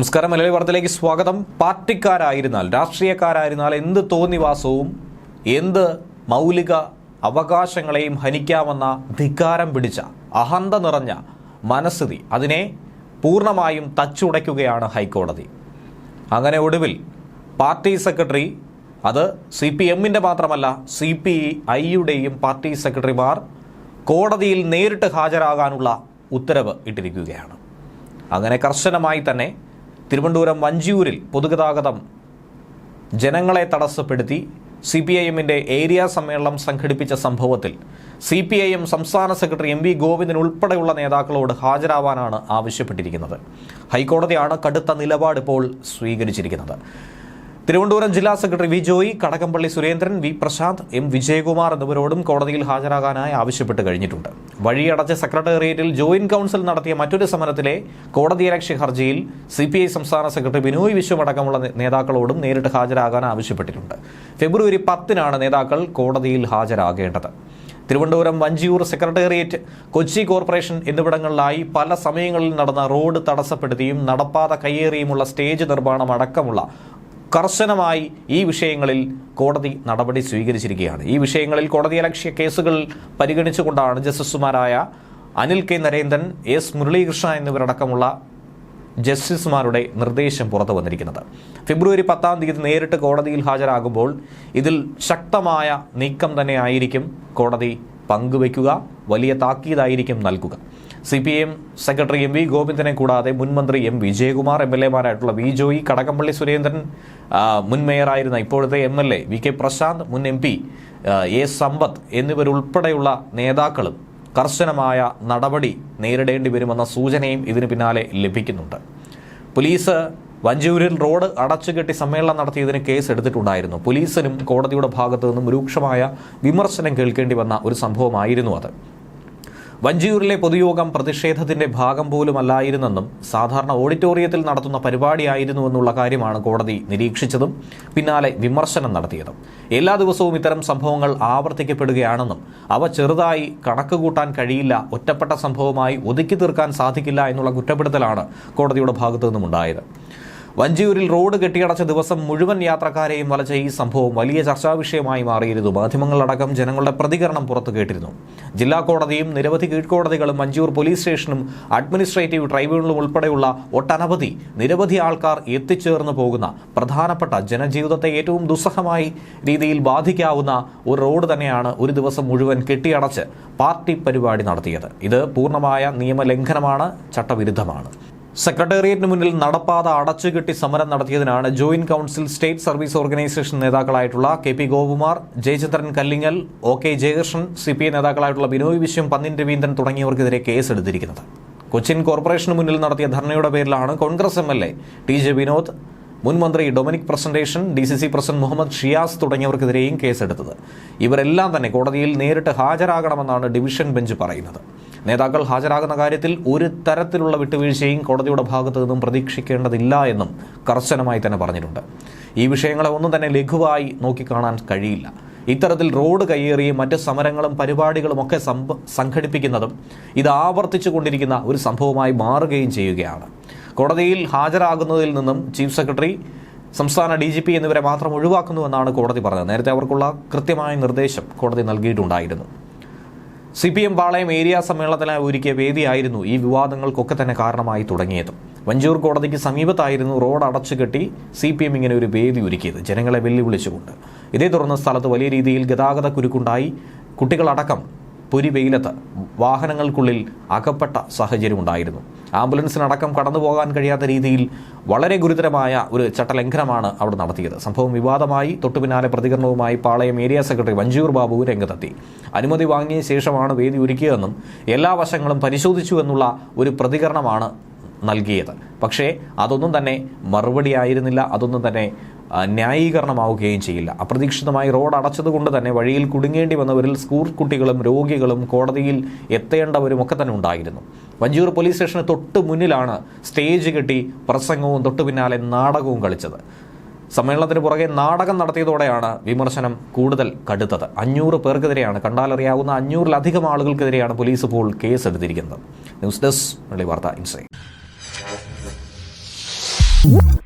നമസ്കാരം. മലയാളി വാർത്തയിലേക്ക് സ്വാഗതം. പാർട്ടിക്കാരായിരുന്നാൽ, രാഷ്ട്രീയക്കാരായിരുന്നാൽ എന്ത് തോന്നിവാസവും എന്ത് മൗലിക അവകാശങ്ങളെയും ഹനിക്കാമെന്ന ധിക്കാരം പിടിച്ച അഹന്ത നിറഞ്ഞ മനസ്ഥിതി അതിനെ പൂർണ്ണമായും തച്ചുടയ്ക്കുകയാണ് ഹൈക്കോടതി. അങ്ങനെ ഒടുവിൽ പാർട്ടി സെക്രട്ടറി, അത് CPMന്റെ മാത്രമല്ല CPIയുടെയും പാർട്ടി സെക്രട്ടറിമാർ കോടതിയിൽ നേരിട്ട് ഹാജരാകാനുള്ള ഉത്തരവ് ഇട്ടിരിക്കുകയാണ്. അങ്ങനെ കർശനമായി തന്നെ തിരുവനന്തപുരം വഞ്ചിയൂരിൽ പൊതുഗതാഗതം ജനങ്ങളെ തടസ്സപ്പെടുത്തി CPIMന്റെ ഏരിയ സമ്മേളനം സംഘടിപ്പിച്ച സംഭവത്തിൽ CPIM സംസ്ഥാന സെക്രട്ടറി MV ഗോവിന്ദൻ ഉൾപ്പെടെയുള്ള നേതാക്കളോട് ഹാജരാവാനാണ് ആവശ്യപ്പെട്ടിരിക്കുന്നത്. ഹൈക്കോടതിയാണ് കടുത്ത നിലപാട് ഇപ്പോൾ സ്വീകരിച്ചിരിക്കുന്നത്. തിരുവനന്തപുരം ജില്ലാ secretary V Joy, Kadakampally Surendran, V Prashanth, M Vijayakumar എന്നിവരോടും കോടതിയിൽ ഹാജരാകാനായി ആവശ്യപ്പെട്ട് കഴിഞ്ഞിട്ടുണ്ട്. വഴിയടച്ച സെക്രട്ടേറിയറ്റിൽ ജോയിന്റ് കൗൺസിൽ നടത്തിയ മറ്റൊരു സമരത്തിലെ കോടതിയലക്ഷ്യ ഹർജിയിൽ CPI സംസ്ഥാന സെക്രട്ടറി ബിനോയ് വിശ്വം അടക്കമുള്ള നേതാക്കളോടും നേരിട്ട് ഹാജരാകാൻ ആവശ്യപ്പെട്ടിട്ടുണ്ട്. ഫെബ്രുവരി 10-നാണ് നേതാക്കൾ കോടതിയിൽ ഹാജരാകേണ്ടത്. തിരുവനന്തപുരം വഞ്ചിയൂർ സെക്രട്ടേറിയറ്റ്, കൊച്ചി കോർപ്പറേഷൻ എന്നിവിടങ്ങളിലായി പല സമയങ്ങളിൽ നടന്ന റോഡ് തടസ്സപ്പെടുത്തിയും നടപ്പാത കയ്യേറിയുമുള്ള സ്റ്റേജ് നിർമ്മാണം അടക്കമുള്ള കർശനമായി ഈ വിഷയങ്ങളിൽ കോടതി നടപടി സ്വീകരിച്ചിരിക്കുകയാണ്. ഈ വിഷയങ്ങളിൽ കോടതിയലക്ഷ്യ കേസുകൾ പരിഗണിച്ചുകൊണ്ടാണ് ജസ്റ്റിസുമാരായ അനിൽ K നരേന്ദ്രൻ, S മുരളീകൃഷ്ണ എന്നിവരടക്കമുള്ള ജസ്റ്റിസുമാരുടെ നിർദ്ദേശം പുറത്തു വന്നിരിക്കുന്നത്. ഫെബ്രുവരി 10-ാം തീയതി നേരിട്ട് കോടതിയിൽ ഹാജരാകുമ്പോൾ ഇതിൽ ശക്തമായ നീക്കം തന്നെ ആയിരിക്കും കോടതി പങ്കുവയ്ക്കുക, വലിയ താക്കീതായിരിക്കും നൽകുക. CPIM സെക്രട്ടറി MV ഗോവിന്ദനെ കൂടാതെ മുൻ മന്ത്രി M വിജയകുമാർ, MLA-മാരായിട്ടുള്ള വി ജോയി, കടകംപള്ളി സുരേന്ദ്രൻ, മുൻ മേയറായിരുന്ന ഇപ്പോഴത്തെ MLA VK പ്രശാന്ത്, മുൻ MP A സമ്പത്ത് എന്നിവരുൾപ്പെടെയുള്ള നേതാക്കളും കർശനമായ നടപടി നേരിടേണ്ടി വരുമെന്ന സൂചനയും ഇതിന് പിന്നാലെ ലഭിക്കുന്നുണ്ട്. പോലീസ് വഞ്ചിയൂരിൽ റോഡ് അടച്ചുകെട്ടി സമ്മേളനം നടത്തിയതിന് കേസ് എടുത്തിട്ടുണ്ടായിരുന്നു. പോലീസിനും കോടതിയുടെ ഭാഗത്തു നിന്നും രൂക്ഷമായ വിമർശനം കേൾക്കേണ്ടി വന്ന ഒരു സംഭവമായിരുന്നു അത്. വഞ്ചിയൂരിലെ പൊതുയോഗം പ്രതിഷേധത്തിന്റെ ഭാഗം പോലുമല്ലായിരുന്നെന്നും സാധാരണ ഓഡിറ്റോറിയത്തിൽ നടത്തുന്ന പരിപാടിയായിരുന്നുവെന്നുള്ള കാര്യമാണ് കോടതി നിരീക്ഷിച്ചതും പിന്നാലെ വിമർശനം നടത്തിയതും. എല്ലാ ദിവസവും ഇത്തരം സംഭവങ്ങൾ ആവർത്തിക്കപ്പെടുകയാണെന്നും അവ ചെറുതായി കണക്കുകൂട്ടാൻ കഴിയില്ല, ഒറ്റപ്പെട്ട സംഭവമായി ഒതുക്കി തീർക്കാൻ സാധിക്കില്ല എന്നുള്ള കുറ്റപ്പെടുത്തലാണ് കോടതിയുടെ ഭാഗത്തു നിന്നുമുണ്ടായത്. വഞ്ചിയൂരിൽ റോഡ് കെട്ടിയടച്ച ദിവസം മുഴുവൻ യാത്രക്കാരെയും വലച്ച ഈ സംഭവം വലിയ ചർച്ചാ വിഷയമായി മാറിയിരുന്നു. മാധ്യമങ്ങളടക്കം ജനങ്ങളുടെ പ്രതികരണം പുറത്തു കേട്ടിരുന്നു. ജില്ലാ കോടതിയും നിരവധി കീഴ്ക്കോടതികളും വഞ്ചിയൂർ പോലീസ് സ്റ്റേഷനും അഡ്മിനിസ്ട്രേറ്റീവ് ട്രൈബ്യൂണലും ഉൾപ്പെടെയുള്ള നിരവധി ആൾക്കാർ എത്തിച്ചേർന്നു പോകുന്ന പ്രധാനപ്പെട്ട ജനജീവിതത്തെ ഏറ്റവും ദുസ്സഹമായി രീതിയിൽ ബാധിക്കാവുന്ന ഒരു റോഡ് തന്നെയാണ് ഒരു ദിവസം മുഴുവൻ കെട്ടിയടച്ച് പാർട്ടി പരിപാടി നടത്തിയത്. ഇത് പൂർണ്ണമായ നിയമലംഘനമാണ്, ചട്ടവിരുദ്ധമാണ്. സെക്രട്ടേറിയറ്റിന് മുന്നിൽ നടപ്പാത അടച്ചുകെട്ടി സമരം നടത്തിയതിനാണ് joint council state service organisation നേതാക്കളായിട്ടുള്ള KP Gopakumar, Jayachandran Kallingal, OK Jayakrishnan, CPI നേതാക്കളായിട്ടുള്ള ബിനോയ് വിശ്വം, പന്നിൻ രവീന്ദ്രൻ തുടങ്ങിയവർക്കെതിരെ കേസെടുത്തിരിക്കുന്നത്. കൊച്ചിൻ കോർപ്പറേഷന് മുന്നിൽ നടത്തിയ ധർണയുടെ പേരിലാണ് കോൺഗ്രസ് MLA TJ വിനോദ്, മുൻ മന്ത്രി Dominic Presentation, DCC president Muhammad Shiyas തുടങ്ങിയവർക്കെതിരെയും കേസെടുത്തത്. ഇവരെല്ലാം തന്നെ കോടതിയിൽ നേരിട്ട് ഹാജരാകണമെന്നാണ് ഡിവിഷൻ ബെഞ്ച് പറയുന്നത്. നേതാക്കൾ ഹാജരാകുന്ന കാര്യത്തിൽ ഒരു തരത്തിലുള്ള വിട്ടുവീഴ്ചയും കോടതിയുടെ ഭാഗത്തു നിന്നും പ്രതീക്ഷിക്കേണ്ടതില്ല എന്നും കർശനമായി തന്നെ പറഞ്ഞിട്ടുണ്ട്. ഈ വിഷയങ്ങളെ ഒന്നും തന്നെ ലഘുവായി നോക്കിക്കാണാൻ കഴിയില്ല. ഇത്തരത്തിൽ റോഡ് കയ്യേറിയും മറ്റ് സമരങ്ങളും പരിപാടികളും ഒക്കെ സംഘടിപ്പിക്കുന്നതും ഇത് ആവർത്തിച്ചു കൊണ്ടിരിക്കുന്ന ഒരു സംഭവമായി മാറുകയും ചെയ്യുകയാണ്. കോടതിയിൽ ഹാജരാകുന്നതിൽ നിന്നും ചീഫ് സെക്രട്ടറി, സംസ്ഥാന DGP എന്നിവരെ മാത്രം ഒഴിവാക്കുന്നുവെന്നാണ് കോടതി പറഞ്ഞത്. നേരത്തെ അവർക്കുള്ള കൃത്യമായ നിർദ്ദേശം കോടതി നൽകിയിട്ടുണ്ടായിരുന്നു. CPM പാളയം ഏരിയ സമ്മേളനത്തിനായി ഒരുക്കിയ വേദിയായിരുന്നു ഈ വിവാദങ്ങൾക്കൊക്കെ തന്നെ കാരണമായി തുടങ്ങിയത്. വഞ്ചിയൂർ കോടതിക്ക് സമീപത്തായിരുന്നു റോഡ് അടച്ചുകെട്ടി CPM ഇങ്ങനെ ഒരു വേദി ഒരുക്കിയത്, ജനങ്ങളെ വെല്ലുവിളിച്ചുകൊണ്ട്. ഇതേ തുടർന്ന് സ്ഥലത്ത് വലിയ രീതിയിൽ ഗതാഗത കുരുക്കുണ്ടായി. കുട്ടികളടക്കം പൊരി വെയിലത്ത് വാഹനങ്ങൾക്കുള്ളിൽ അകപ്പെട്ട സാഹചര്യമുണ്ടായിരുന്നു. ആംബുലൻസിനടക്കം കടന്നു പോകാൻ കഴിയാത്ത രീതിയിൽ വളരെ ഗുരുതരമായ ഒരു ചട്ടലംഘനമാണ് അവിടെ നടത്തിയത്. സംഭവം വിവാദമായി. തൊട്ടുപിന്നാലെ പ്രതികരണവുമായി പാളയം ഏരിയ സെക്രട്ടറി വഞ്ചിയൂർ ബാബു രംഗത്തെത്തി. അനുമതി വാങ്ങിയ ശേഷമാണ് വേദി ഒരുക്കിയതെന്നും എല്ലാ വശങ്ങളും പരിശോധിച്ചു എന്നുള്ള ഒരു പ്രതികരണമാണ് നൽകിയത്. പക്ഷേ അതൊന്നും തന്നെ മറുപടിയായിരുന്നില്ല, അതൊന്നും തന്നെ ന്യായീകരണമാവുകയും ചെയ്യില്ല. അപ്രതീക്ഷിതമായി റോഡ് അടച്ചതുകൊണ്ട് തന്നെ വഴിയിൽ കുടുങ്ങേണ്ടി വന്നവരിൽ സ്കൂൾ കുട്ടികളും രോഗികളും കോടതിയിൽ എത്തേണ്ടവരും ഒക്കെ തന്നെ ഉണ്ടായിരുന്നു. വഞ്ചിയൂർ പോലീസ് സ്റ്റേഷന് തൊട്ട് മുന്നിലാണ് സ്റ്റേജ് കെട്ടി പ്രസംഗവും തൊട്ടു പിന്നാലെ നാടകവും കളിച്ചത്. സമ്മേളനത്തിന് പുറകെ നാടകം നടത്തിയതോടെയാണ് വിമർശനം കൂടുതൽ കടുത്തത്. 500 പേർക്കെതിരെയാണ്, കണ്ടാലറിയാവുന്ന 500-ലധികം ആളുകൾക്കെതിരെയാണ് പോലീസ് ഇപ്പോൾ കേസെടുത്തിരിക്കുന്നത്. ന്യൂസ് ഡെസ്ക് മലയാളി വാർത്ത ഇൻസൈറ്റ്. ചെയ്യുക.